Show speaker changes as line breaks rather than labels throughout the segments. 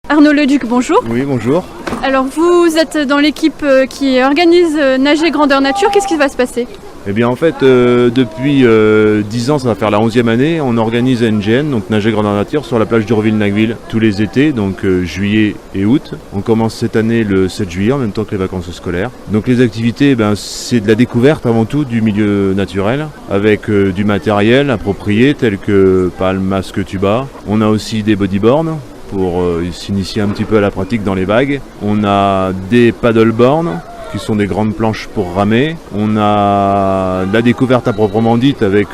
Arnaud Leduc, bonjour.
Oui, bonjour.
Alors vous êtes dans l'équipe qui organise Nager Grandeur Nature, qu'est-ce qui va se passer ?
Eh bien en fait, depuis 10 ans, ça va faire la 11e année, on organise NGN, donc Nager Grandeur Nature, sur la plage d'Urville-Nacqueville, tous les étés, donc juillet et août. On commence cette année le 7 juillet, en même temps que les vacances scolaires. Donc les activités, c'est de la découverte avant tout du milieu naturel, avec du matériel approprié, tel que palme, masque, tuba. On a aussi des bodyboards, pour s'initier un petit peu à la pratique dans les vagues. On a des paddleboards, qui sont des grandes planches pour ramer. On a la découverte à proprement dite avec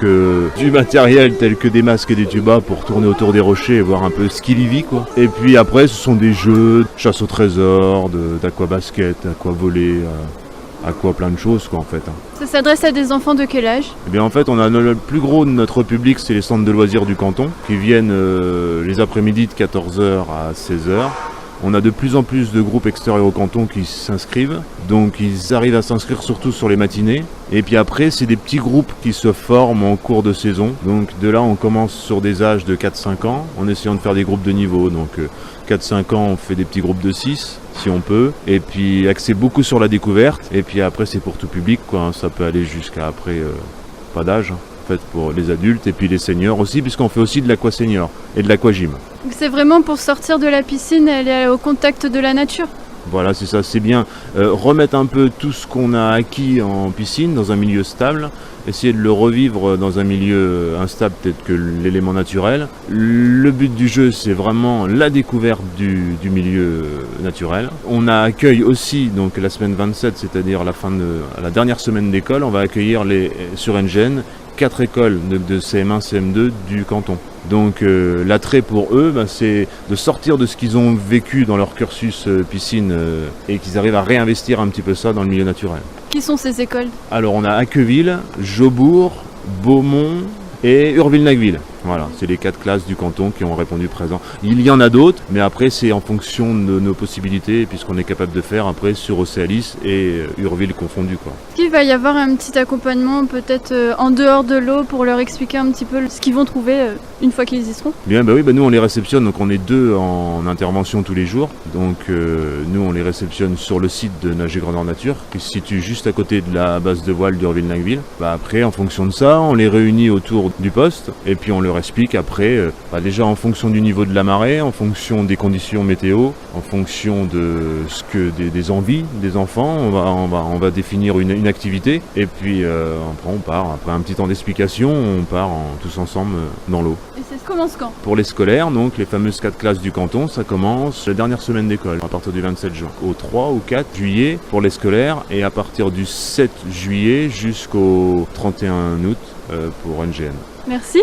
du matériel tel que des masques et des tubas pour tourner autour des rochers et voir un peu ce qu'il y vit, quoi. Et puis après, ce sont des jeux, chasse au trésor, d'aquabasket, aquavolley, aqua plein de choses, quoi, en fait.
Ça s'adresse à des enfants de quel âge ?
Eh bien en fait, on a le plus gros de notre public, c'est les centres de loisirs du canton, qui viennent les après-midi de 14h à 16h. On a de plus en plus de groupes extérieurs au canton qui s'inscrivent, donc ils arrivent à s'inscrire surtout sur les matinées. Et puis après, c'est des petits groupes qui se forment en cours de saison. Donc de là, on commence sur des âges de 4-5 ans, en essayant de faire des groupes de niveau. Donc 4-5 ans, on fait des petits groupes de 6, si on peut. Et puis axé beaucoup sur la découverte. Et puis après, c'est pour tout public, quoi. Ça peut aller jusqu'à après, pas d'âge. En fait, pour les adultes et puis les seniors aussi, puisqu'on fait aussi de l'aquasenior et de l'aquagym.
C'est vraiment pour sortir de la piscine et aller au contact de la nature.
Voilà, c'est ça, c'est bien remettre un peu tout ce qu'on a acquis en piscine dans un milieu stable, essayer de le revivre dans un milieu instable peut-être que l'élément naturel. Le but du jeu, c'est vraiment la découverte du milieu naturel. On a accueil aussi, donc la semaine 27, c'est-à-dire la dernière semaine d'école, on va accueillir sur NGN 4 écoles de CM1, CM2 du canton. Donc l'attrait pour eux, c'est de sortir de ce qu'ils ont vécu dans leur cursus piscine et qu'ils arrivent à réinvestir un petit peu ça dans le milieu naturel.
Qui sont ces écoles ?
Alors on a Aqueville, Jaubourg, Beaumont et Urville-Nacqueville. Voilà, c'est les 4 classes du canton qui ont répondu présent. Il y en a d'autres, mais après c'est en fonction de nos possibilités, puisqu'on est capable de faire après sur Océalis et Urville confondu, quoi.
Est-ce qu'il va y avoir un petit accompagnement peut-être en dehors de l'eau pour leur expliquer un petit peu ce qu'ils vont trouver une fois qu'ils y seront ?
Bien, oui, nous on les réceptionne, donc on est 2 en intervention tous les jours. Donc nous on les réceptionne sur le site de Nager Grandeur Nature, qui se situe juste à côté de la base de voile d'Urville-Nacqueville. Après, en fonction de ça, on les réunit autour du poste, et puis on leur explique après, déjà en fonction du niveau de la marée, en fonction des conditions météo, en fonction de des envies des enfants, on va définir une activité, et puis après on part, après un petit temps d'explication, on part tous ensemble dans l'eau.
Et ça commence quand ?
Pour les scolaires, donc les fameuses 4 classes du canton, ça commence la dernière semaine d'école, à partir du 27 juin, au 3 ou 4 juillet pour les scolaires, et à partir du 7 juillet jusqu'au 31 août pour NGN.
Merci.